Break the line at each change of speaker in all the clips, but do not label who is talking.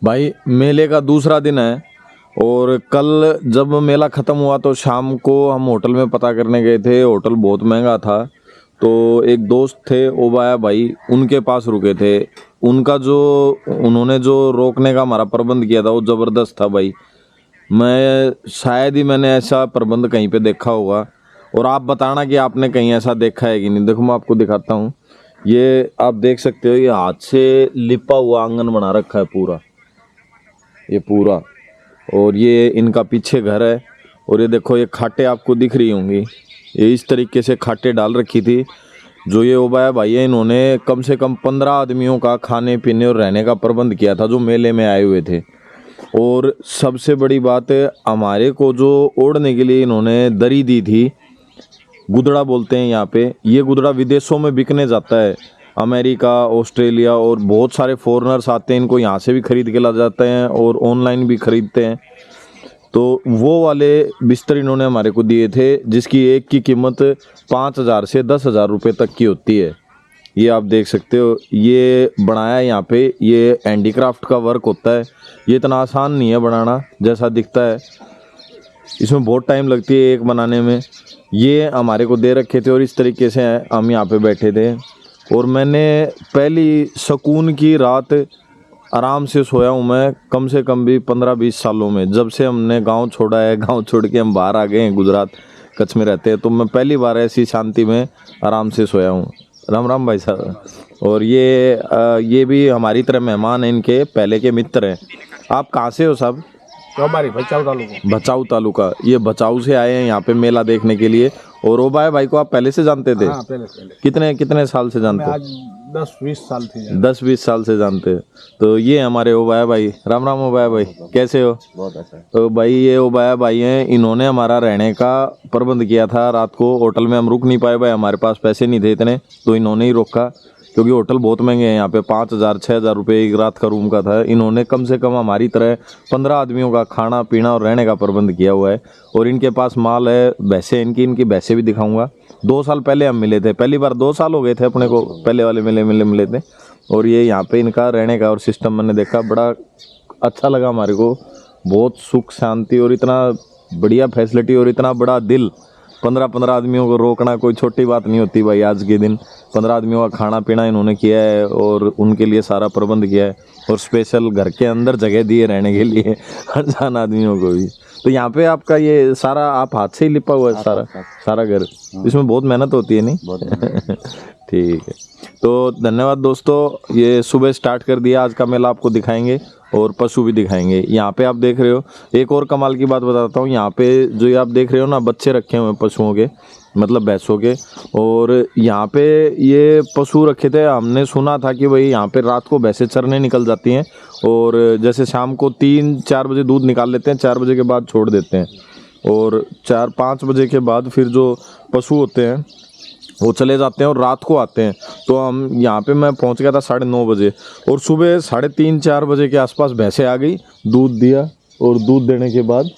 भाई मेले का दूसरा दिन है और कल जब मेला ख़त्म हुआ तो शाम को हम होटल में पता करने गए थे। होटल बहुत महंगा था तो एक दोस्त थे ओबाया भाई, उनके पास रुके थे। उन्होंने जो रोकने का हमारा प्रबंध किया था वो ज़बरदस्त था भाई। शायद ही मैंने ऐसा प्रबंध कहीं पे देखा होगा। और आप बताना कि आपने कहीं ऐसा देखा है कि नहीं। देखो मैं आपको दिखाता हूँ, ये आप देख सकते हो, ये हाथ से लिपा हुआ आंगन बना रखा है पूरा, ये पूरा। और ये इनका पीछे घर है। और ये देखो, ये खाटे आपको दिख रही होंगी, ये इस तरीके से खाटे डाल रखी थी। जो ये ओबाया भाई है, इन्होंने कम से कम 15 आदमियों का खाने पीने और रहने का प्रबंध किया था जो मेले में आए हुए थे। और सबसे बड़ी बात है, हमारे को जो ओढ़ने के लिए इन्होंने दरी दी थी, गुदड़ा बोलते हैं यहाँ पे। ये गुदड़ा विदेशों में बिकने जाता है, अमेरिका, ऑस्ट्रेलिया, और बहुत सारे फॉरेनर्स आते हैं, इनको यहाँ से भी खरीद के ला जाते हैं और ऑनलाइन भी खरीदते हैं। तो वो वाले बिस्तर इन्होंने हमारे को दिए थे, जिसकी एक की कीमत 5,000 से 10,000 रुपये तक की होती है। ये आप देख सकते हो, ये बनाया यहाँ पे, ये हैंडीक्राफ्ट का वर्क होता है। ये इतना आसान नहीं है बनाना जैसा दिखता है, इसमें बहुत टाइम लगती है एक बनाने में। ये हमारे को दे रखे थे और इस तरीके से हम यहाँ पे बैठे थे। और मैंने पहली सुकून की रात आराम से सोया हूँ मैं, कम से कम भी 15-20 सालों में। जब से हमने गांव छोड़ा है, गांव छोड़ के हम बाहर आ गए हैं, गुजरात कच्छ में रहते हैं, तो मैं पहली बार ऐसी शांति में आराम से सोया हूँ। राम राम भाई साहब। और ये भी हमारी तरह मेहमान हैं, इनके पहले के मित्र हैं। आप कहाँ से हो साहब?
चौबारी भचाऊ तालुका।
भचाऊ तालुका। ये भचाऊ से आए हैं यहाँ पे मेला देखने के लिए। और ओबाया भाई को आप पहले से जानते थे?
हाँ, पहले।
कितने साल से जानते?
आज 10-20 साल थी।
10-20 साल से जानते हैं। तो ये हमारे ओबाया भाई। राम राम ओबाया भाई, कैसे हो?
बहुत अच्छा।
तो भाई ये ओबाया भाई हैं, इन्होंने हमारा रहने का प्रबंध किया था। रात को होटल में हम रुक नहीं पाए भाई, हमारे पास पैसे नहीं थे इतने, तो इन्होंने ही रोका, क्योंकि होटल बहुत महंगे हैं यहाँ पे। 5,000-6,000 रुपये एक रात का रूम का था। इन्होंने कम से कम हमारी तरह 15 आदमियों का खाना पीना और रहने का प्रबंध किया हुआ है। और इनके पास माल है, भैंसे इनकी भैंसे भी दिखाऊंगा। 2 साल पहले हम मिले थे, पहली बार 2 साल हो गए थे अपने को, पहले वाले मेले मिले थे। और ये यहाँ पे इनका रहने का और सिस्टम मैंने देखा, बड़ा अच्छा लगा हमारे को। बहुत सुख शांति और इतना बढ़िया फैसिलिटी और इतना बड़ा दिल। 15 आदमियों को रोकना कोई छोटी बात नहीं होती भाई। आज के दिन 15 आदमियों का खाना पीना इन्होंने किया है और उनके लिए सारा प्रबंध किया है। और स्पेशल घर के अंदर जगह दी है रहने के लिए अनजान आदमियों को भी। तो यहाँ पे आपका ये सारा आप हाथ से ही लिपा हुआ है सारा घर? इसमें बहुत मेहनत होती है नहीं? ठीक है, तो धन्यवाद दोस्तों। ये सुबह स्टार्ट कर दिया, आज का मेला आपको दिखाएंगे और पशु भी दिखाएंगे। यहाँ पे आप देख रहे हो, एक और कमाल की बात बताता हूँ। यहाँ पे जो ये आप देख रहे हो ना, बच्चे रखे हुए हैं पशुओं के, मतलब भैंसों के। और यहाँ पे ये पशु रखे थे, हमने सुना था कि भाई यहाँ पे रात को भैंसें चरने निकल जाती हैं और जैसे शाम को 3-4 बजे दूध निकाल लेते हैं, 4 बजे के बाद छोड़ देते हैं। और 4-5 बजे के बाद फिर जो पशु होते हैं वो चले जाते हैं और रात को आते हैं। तो हम यहाँ पे मैं पहुँच गया था 9:30 बजे, और सुबह 3:30-4 बजे के आसपास भैंसें आ गई, दूध दिया। और दूध देने के बाद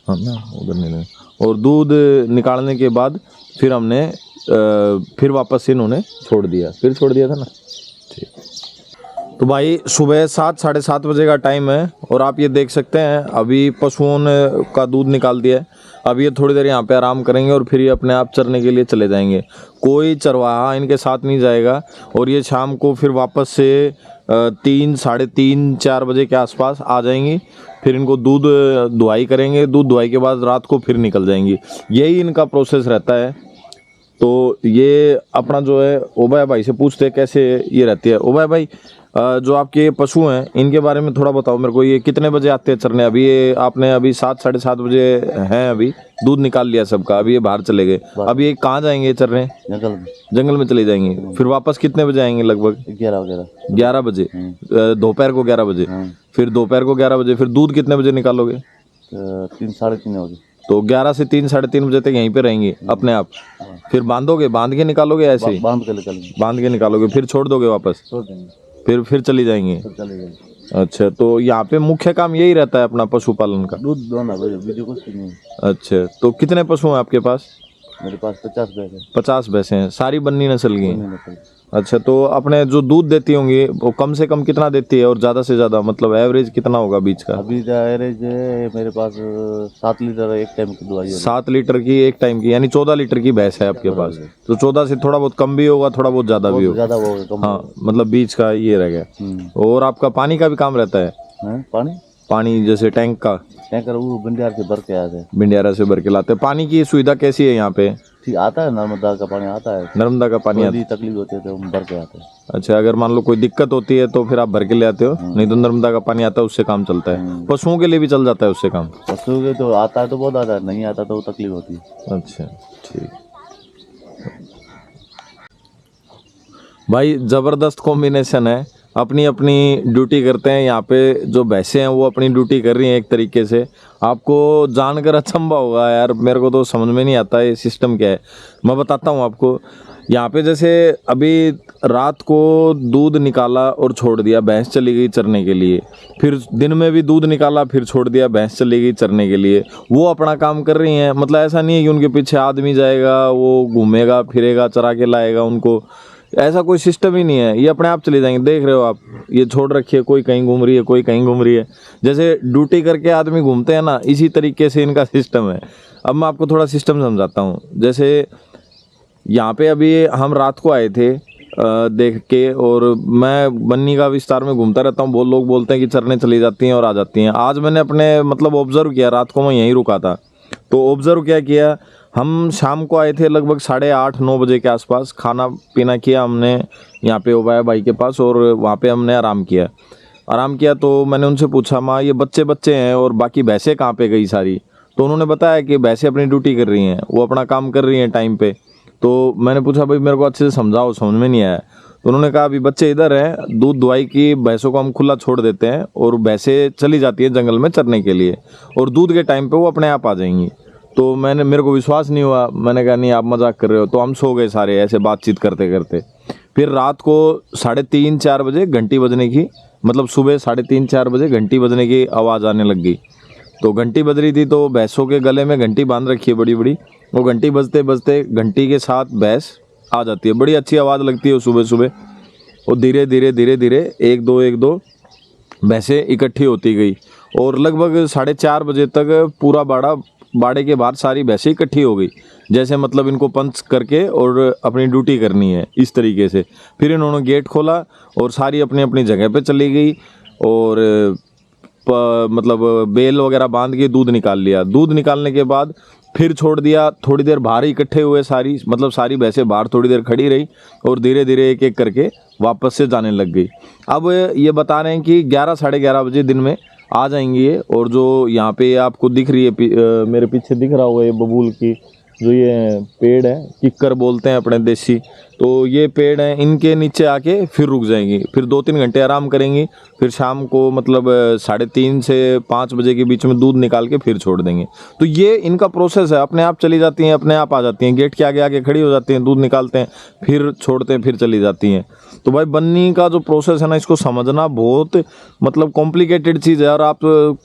हाँ ना उधर नहीं, और दूध निकालने के बाद फिर हमने फिर वापस से इन्होंने छोड़ दिया था ना। ठीक, तो भाई सुबह 7-7:30 बजे का टाइम है और आप ये देख सकते हैं अभी पशुओं ने का दूध निकाल दिया है। अब ये थोड़ी देर यहाँ पे आराम करेंगे और फिर ये अपने आप चरने के लिए चले जाएंगे। कोई चरवाहा इनके साथ नहीं जाएगा। और ये शाम को फिर वापस से 3-3:30-4 बजे के आसपास आ जाएंगी। फिर इनको दूध दुहाई करेंगे, दूध दुहाई के बाद रात को फिर निकल जाएंगी। यही इनका प्रोसेस रहता है। तो ये अपना जो है ओबाया भाई से पूछते हैं कैसे ये रहती है। ओबाया भाई, जो आपके पशु हैं इनके बारे में थोड़ा बताओ मेरे को। ये कितने बजे आते हैं चरने? अभी ये आपने अभी 7-7:30 बजे हैं, अभी दूध निकाल लिया सबका, अभी ये बाहर चले गए। अभी ये कहाँ जाएंगे चरने? जंगल में चले जाएंगे। फिर वापस कितने बजे आएंगे? लगभग 11 बजे, दोपहर को 11 बजे। फिर दोपहर को 11 बजे फिर दूध कितने बजे निकालोगे?
3-3:30 बजे।
तो 11 से 3-3:30 बजे तक यहीं पे रहेंगे अपने आप? फिर बांध के निकालोगे ऐसे ही? बांध के निकालोगे, फिर छोड़ दोगे वापस? फिर चली जाएंगे। अच्छा, तो यहाँ पे मुख्य काम यही रहता है अपना पशुपालन का?
दूध दोना, वीडियो कुछ नहीं।
अच्छा, तो कितने पशु हैं आपके पास?
मेरे पास 50 भैंस है।
50 भैंसें हैं, सारी बन्नी नस्ल की हैं।
नहीं नस्ल।
अच्छा, तो अपने जो दूध देती होंगी वो कम से कम कितना देती है और ज़्यादा से ज़्यादा मतलब एवरेज कितना होगा बीच का?
अभी एवरेज है मेरे पास 7 लीटर एक टाइम की दवाई है।
7 लीटर की एक टाइम की, यानी 14 लीटर की भैंस है आपके पास। तो 14 से थोड़ा बहुत कम भी होगा, थोड़ा बहुत ज़्यादा भी
बहुत
होगा।
ज़्यादा वो कम।
हाँ, मतलब बीच का ये रह गया। और आपका पानी का भी काम रहता है?
पानी
पानी जैसे टैंक का?
टैंकर वो बिंडियार से भर के आते हैं।
बिंडियारा से भर के लाते हैं। पानी की सुविधा कैसी है यहाँ पे?
ठीक आता है, नर्मदा का पानी आता है।
नर्मदा का पानी आता
कोई तकलीफ होती है तो हम भर के आते हैं।
अच्छा, अगर मान लो कोई दिक्कत होती है तो फिर आप भर के ले आते हो? नहीं तो नर्मदा का पानी आता है उससे काम चलता है। पशुओं के लिए भी चल जाता है उससे काम?
पशु के तो आता है तो बहुत आता है, नहीं आता तो तकलीफ होती है।
अच्छा, ठीक भाई, जबरदस्त कॉम्बिनेशन है। अपनी अपनी ड्यूटी करते हैं यहाँ पे। जो भैंसें हैं वो अपनी ड्यूटी कर रही हैं एक तरीके से। आपको जानकर अचंभा होगा यार, मेरे को तो समझ में नहीं आता ये सिस्टम क्या है। मैं बताता हूँ आपको। यहाँ पे जैसे अभी रात को दूध निकाला और छोड़ दिया, भैंस चली गई चरने के लिए। फिर दिन में भी दूध निकाला, फिर छोड़ दिया, भैंस चली गई चरने के लिए। वो अपना काम कर रही हैं। मतलब ऐसा नहीं है कि उनके पीछे आदमी जाएगा, वो घूमेगा फिरेगा चरा के लाएगा उनको। ऐसा कोई सिस्टम ही नहीं है। ये अपने आप चले जाएंगे। देख रहे हो आप, ये छोड़ रखी है, कोई कहीं घूम रही है, कोई कहीं घूम रही है। जैसे ड्यूटी करके आदमी घूमते हैं ना, इसी तरीके से इनका सिस्टम है। अब मैं आपको थोड़ा सिस्टम समझाता हूँ। जैसे यहाँ पे अभी हम रात को आए थे देख के, और मैं बन्नी का विस्तार में घूमता रहता हूँ। बहुत लोग बोलते हैं कि चरने चली जाती हैं और आ जाती हैं। आज मैंने अपने मतलब ऑब्जर्व किया, रात को मैं यहीं रुका था तो ऑब्जर्व क्या किया, हम शाम को आए थे लगभग 8:30-9 बजे के आसपास। खाना पीना किया हमने यहाँ पे ओबाया भाई के पास, और वहाँ पे हमने आराम किया। तो मैंने उनसे पूछा, माँ ये बच्चे हैं और बाकी भैंसें कहाँ पे गई सारी? तो उन्होंने बताया कि भैंसें अपनी ड्यूटी कर रही हैं, वो अपना काम कर रही हैं टाइम पे। तो मैंने पूछा, भाई मेरे को अच्छे से समझाओ, समझ में नहीं आया। तो उन्होंने कहा, अभी बच्चे इधर हैं, दूध दुहाई की भैंसों को हम खुला छोड़ देते हैं और भैंसें चली जाती हैं जंगल में चरने के लिए, और दूध के टाइम पे वो अपने आप आ जाएंगी। तो मेरे को विश्वास नहीं हुआ। मैंने कहा, नहीं आप मजाक कर रहे हो। तो हम सो गए सारे ऐसे बातचीत करते करते। फिर रात को 3:30-4 बजे घंटी बजने की, मतलब सुबह 3:30-4 बजे घंटी बजने की आवाज़ आने लग गई। तो घंटी बज रही थी, तो भैंसों के गले में घंटी बांध रखी है बड़ी बड़ी। वो घंटी बजते बजते घंटी के साथ भैंस आ जाती है। बड़ी अच्छी आवाज़ लगती है सुबह सुबह। और धीरे धीरे एक दो भैंसें इकट्ठी होती गई, और लगभग 4:30 बजे तक पूरा बाड़े के बाहर सारी भैंसें इकट्ठी हो गई। जैसे मतलब इनको पंच करके और अपनी ड्यूटी करनी है, इस तरीके से। फिर इन्होंने गेट खोला और सारी अपनी अपनी जगह पे चली गई, और मतलब बेल वगैरह बांध के दूध निकाल लिया। दूध निकालने के बाद फिर छोड़ दिया। थोड़ी देर बाहर इकट्ठे हुए सारी भैंसें बाहर थोड़ी देर खड़ी रही, और धीरे धीरे एक एक करके वापस से जाने लग गई। अब ये बता रहे हैं कि 11-11:30 बजे दिन में आ जाएंगी ये। और जो यहाँ पे आपको दिख रही है, मेरे पीछे दिख रहा होगा ये बबूल की जो ये पेड़ है, किक्कर बोलते हैं अपने देसी। तो ये पेड़ हैं, इनके नीचे आके फिर रुक जाएंगी। फिर 2-3 घंटे आराम करेंगी। फिर शाम को मतलब 3:30 से 5 बजे के बीच में दूध निकाल के फिर छोड़ देंगे। तो ये इनका प्रोसेस है। अपने आप चली जाती हैं, अपने आप आ जाती हैं, गेट के आगे आके खड़ी हो जाती हैं, दूध निकालते हैं, फिर छोड़ते हैं, फिर चली जाती हैं। तो भाई बन्नी का जो प्रोसेस है ना, इसको समझना बहुत मतलब कॉम्प्लिकेटेड चीज़ है। और आप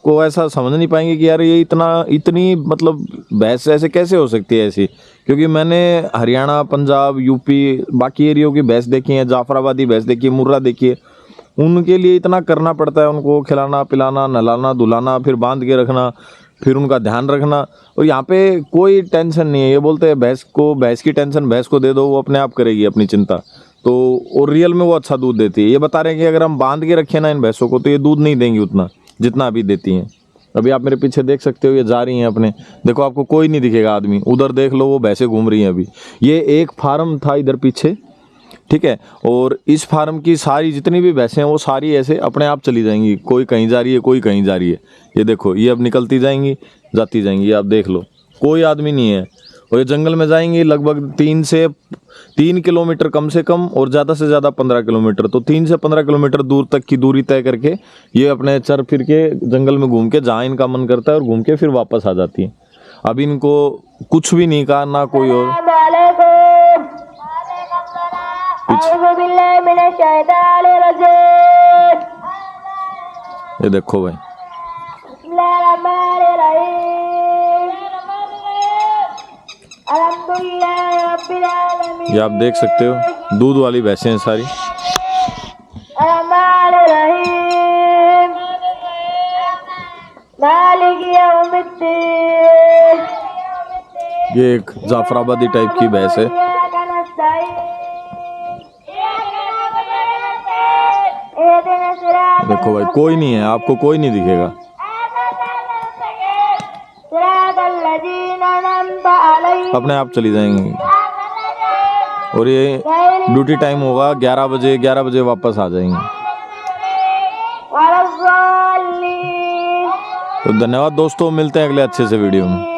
को ऐसा समझ नहीं पाएंगे कि यार ये इतनी मतलब भैंस ऐसे कैसे हो सकती है ऐसी। क्योंकि मैंने हरियाणा, पंजाब, यूपी बाकी एरियो की भैंस देखी है, जाफराबादी भैंस देखी है, मुर्रा देखी है। उनके लिए इतना करना पड़ता है, उनको खिलाना पिलाना, नहलाना धुलाना, फिर बांध के रखना, फिर उनका ध्यान रखना। और यहाँ पे कोई टेंशन नहीं है। ये बोलते हैं भैंस की टेंशन भैंस को दे दो, वो अपने आप करेगी अपनी चिंता। तो और रियल में वो अच्छा दूध देती है। ये बता रहे हैं कि अगर हम बांध के रखें ना इन भैंसों को, तो ये दूध नहीं देंगी उतना जितना अभी देती हैं। अभी आप मेरे पीछे देख सकते हो, ये जा रही हैं अपने। देखो आपको कोई नहीं दिखेगा आदमी, उधर देख लो वो भैंसें घूम रही हैं अभी। ये एक फार्म था इधर पीछे, ठीक है। और इस फार्म की सारी जितनी भी भैंसें हैं वो सारी ऐसे अपने आप चली जाएंगी। कोई कहीं जा रही है, कोई कहीं जा रही है। ये देखो, ये अब निकलती जाएंगी, जाती जाएंगी। आप देख लो, कोई आदमी नहीं है। और ये जंगल में जाएंगी लगभग 3 किलोमीटर कम से कम, और ज़्यादा से ज़्यादा 15 किलोमीटर। तो 3 से 15 किलोमीटर दूर तक की दूरी तय करके ये अपने चर फिर के जंगल में घूम के जहाँ इनका मन करता है और घूम के फिर वापस आ जाती हैं। अब इनको कुछ भी नहीं कहा ना कोई और। ये देखो भाई,
Alhamdulillah
ये आप देख सकते हो दूध वाली भैंसें हैं सारी। ये एक जाफराबादी टाइप की भैंस है। देखो भाई कोई नहीं है, आपको कोई नहीं दिखेगा। अपने आप चली जाएंगी। और ये ड्यूटी टाइम होगा 11 बजे, 11 बजे वापस आ जाएंगे। तो धन्यवाद दोस्तों, मिलते हैं अगले अच्छे से वीडियो में।